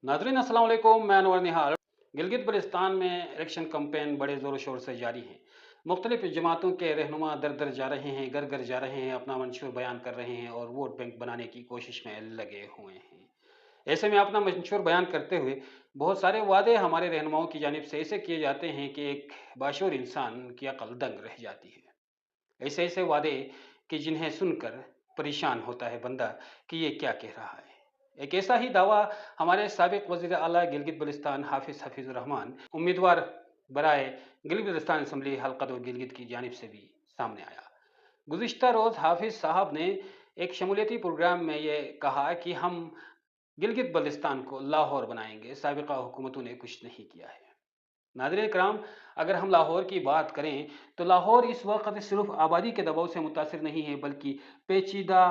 नाजरीन अस्सलाम वालेकुम, मैं अनवर निहाल। गिलगित बल्तिस्तान में इलेक्शन कैंपेन बड़े ज़ोर शोर से जारी है। मुख्तलिफ जमातों के रहनुमा दर दर जा रहे हैं, घर घर जा रहे हैं, अपना मंशूर बयान कर रहे हैं और वोट बैंक बनाने की कोशिश में लगे हुए हैं। ऐसे में अपना मंशूर बयान करते हुए बहुत सारे वादे हमारे रहनुमाओं की जानिब से ऐसे किए जाते हैं कि एक बाशूर इंसान की अकल दंग रह जाती है। ऐसे ऐसे वादे कि जिन्हें सुनकर परेशान होता है बंदा कि ये क्या कह रहा है। एक ऐसा ही दावा हमारे साबिक वज़ीर आला गिलगित बल्तिस्तान हाफिज़ हफीज़ुर रहमान उम्मीदवार बराए गिलगित बल्तिस्तान असम्बली हल्का 2 गिलगित की जानिब से भी सामने आया। गुज़िश्ता रोज़ हाफिज़ साहब ने एक शमूलियती प्रोग्राम में ये कहा कि हम गिलगित बल्तिस्तान को लाहौर बनाएंगे, साबिका हुकूमतों ने कुछ नहीं किया है। नाज़रीन कराम, अगर हम लाहौर की बात करें तो लाहौर इस वक्त सिर्फ आबादी के दबाव से मुतासिर नहीं है बल्कि पेचीदा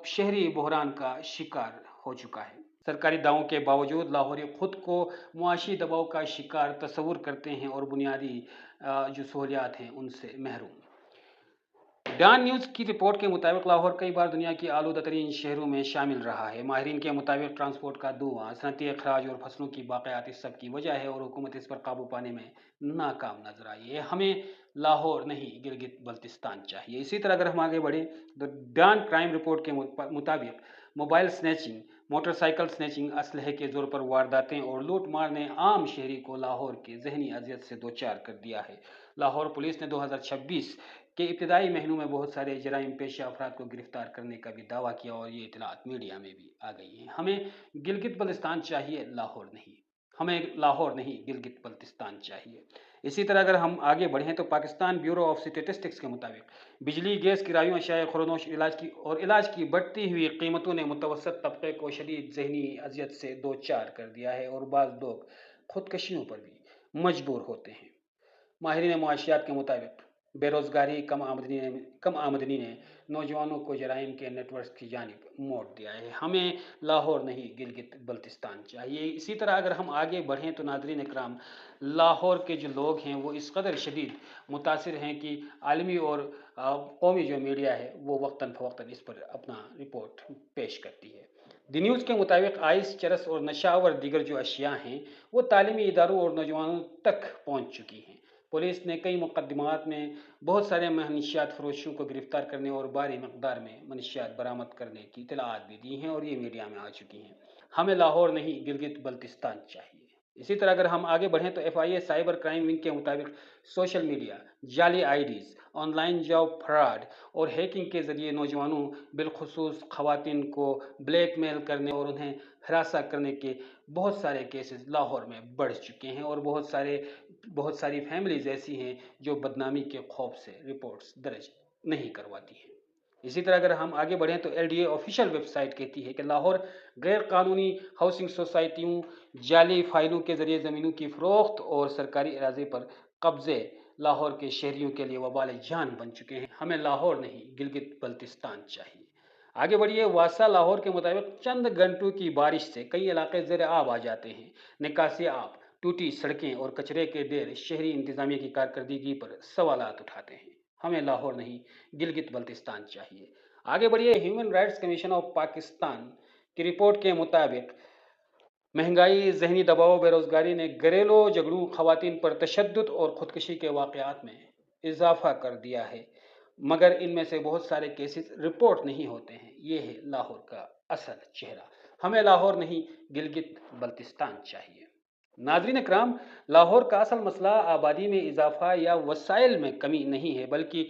शहरी बहरान का शिकार हो चुका है। सरकारी दावों के बावजूद लाहौरी खुद को मुआशी दबाव का शिकार तस्वुर करते हैं और बुनियादी जो सहूलियात हैं उनसे महरूम। डॉन न्यूज़ की रिपोर्ट के मुताबिक लाहौर कई बार दुनिया की आलूदा तरीन शहरों में शामिल रहा है। माहिरीन के मुताबिक ट्रांसपोर्ट का धुआं, सनती अखराज और फसलों की बाक़ियात इस सब की वजह है और हुकूमत इस पर काबू पाने में नाकाम नजर आई है। हमें लाहौर नहीं गिलगित बल्तिस्तान चाहिए। इसी तरह अगर हम आगे बढ़े तो डॉन क्राइम रिपोर्ट के मुताबिक मोबाइल स्नैचिंग, मोटरसाइकिल स्नैचिंग, असलहे के जोर पर वारदातें और लूट मार ने आम शहरी को लाहौर की जहनी अजियत से दो चार कर दिया है। लाहौर पुलिस ने 2026 के इब्तदाई महीनों में बहुत सारे जराइम पेशा अफराद को गिरफ्तार करने का भी दावा किया और ये इतलात मीडिया में भी आ गई हैं। हमें गिलगित बल्तिस्तान चाहिए, लाहौर नहीं। हमें लाहौर नहीं गिलगित बल्तिस्तान चाहिए। इसी तरह अगर हम आगे बढ़ें तो पाकिस्तान ब्यूरो ऑफ स्टेटिस्टिक्स के मुताबिक बिजली, गैस, किरायों, अशाया खुरनोश, इलाज की बढ़ती हुई कीमतों ने मुतवसत तबके को शदीद जहनी अजियत से दो चार कर दिया है और बाज़ लोग खुदकशियों पर भी मजबूर होते हैं। माहिरीन मुआशियात के मुताबिक बेरोज़गारी, कम आमदनी ने नौजवानों को जराइम के नेटवर्क की जानिब मोड़ दिया है। हमें लाहौर नहीं गिलगित बल्तिस्तान चाहिए। इसी तरह अगर हम आगे बढ़ें तो नाज़रीन इकराम, लाहौर के जो लोग हैं वो इस कदर शदीद मुतासिर हैं कि आलमी और कौमी जो मीडिया है वो वक्तन फ़वक्तन इस पर अपना रिपोर्ट पेश करती है। दी न्यूज़ के मुताबिक आइस, चरस और नशावर दीगर जो अशिया हैं वो तालीमी इदारों और नौजवानों तक पहुँच चुकी हैं। पुलिस ने कई मुकदमात में बहुत सारे मनशियात फरोशियों को गिरफ्तार करने और भारी मकदार में मनशियात बरामद करने की इतलात भी दी हैं और ये मीडिया में आ चुकी हैं। हमें लाहौर नहीं गिलगित बल्तिस्तान चाहिए। इसी तरह अगर हम आगे बढ़ें तो FIA साइबर क्राइम विंग के मुताबिक सोशल मीडिया, जाली IDs, ऑनलाइन जॉब फ्रॉड और हैकिंग के जरिए नौजवानों बिलखुसूस खवातीन को ब्लैकमेल करने और उन्हें हरासा करने के बहुत सारे केसेस लाहौर में बढ़ चुके हैं और बहुत सारी फैमिलीज ऐसी हैं जो बदनामी के खौफ से रिपोर्ट्स दर्ज नहीं करवाती हैं। इसी तरह अगर हम आगे बढ़ें तो LDA ऑफिशियल वेबसाइट कहती है कि लाहौर गैर कानूनी हाउसिंग सोसाइटियों, जाली फाइलों के जरिए ज़मीनों की फ़रोख्त और सरकारी अराज़ी पर कब्ज़े लाहौर के शहरियों के लिए वबाल जान बन चुके हैं। हमें लाहौर नहीं गिलगित बल्तिस्तान चाहिए। आगे बढ़िए, वासा लाहौर के मुताबिक चंद घंटों की बारिश से कई इलाके ज़ेर आब आ जाते हैं। निकासी आब, टूटी सड़कें और कचरे के ढेर शहरी इंतजामिया की कारकर्दगी पर सवालात उठाते हैं। हमें लाहौर नहीं गिलगित बल्तिस्तान चाहिए। आगे बढ़िए, human rights commission of Pakistan की रिपोर्ट के मुताबिक महंगाई, जहनी दबाव, बेरोजगारी ने घरेलू झगड़ों, खवातीन पर तशद्दुद और खुदकशी के वाकयात में इजाफा कर दिया है, मगर इनमें से बहुत सारे केसेस रिपोर्ट नहीं होते हैं। ये है लाहौर का असल चेहरा। हमें लाहौर नहीं गिलगित बल्तिस्तान चाहिए। नाजरीन इकराम, लाहौर का असल मसला आबादी में इजाफा या वसाइल में कमी नहीं है बल्कि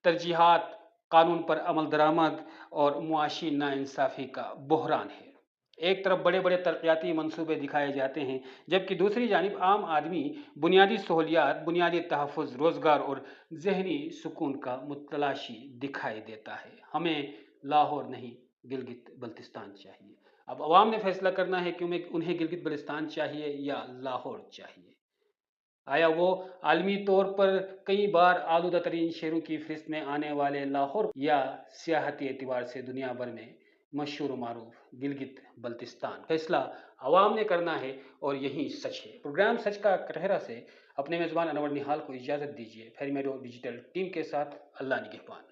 तरजीहात, कानून पर अमल दरामद और मुआशी नाइंसाफ़ी का बहरान है। एक तरफ बड़े बड़े तरक्याती मंसूबे दिखाए जाते हैं जबकि दूसरी जानिब आम आदमी बुनियादी सहूलियात, बुनियादी तहफ़्फ़ुज़, रोज़गार और जहनी सुकून का मुतलाशी दिखाई देता है। हमें लाहौर नहीं गिलगित बल्तिस्तान चाहिए। अब अवाम ने फैसला करना है कि उन्हें गिलगित बल्तिस्तान चाहिए या लाहौर चाहिए। आया वो आलमी तौर पर कई बार आलूदा तरीन शहरों की फहरिस्त में आने वाले लाहौर या सियाहती एतबार से दुनिया भर में मशहूर मारूफ गिलगित बल्तिस्तान। फैसला अवाम ने करना है और यही सच है। प्रोग्राम सच का कटहरा से अपने मेज़बान अनवर निहाल को इजाज़त दीजिए। फेरी मेडो डिजिटल टीम के साथ अल्लाह निगहबान।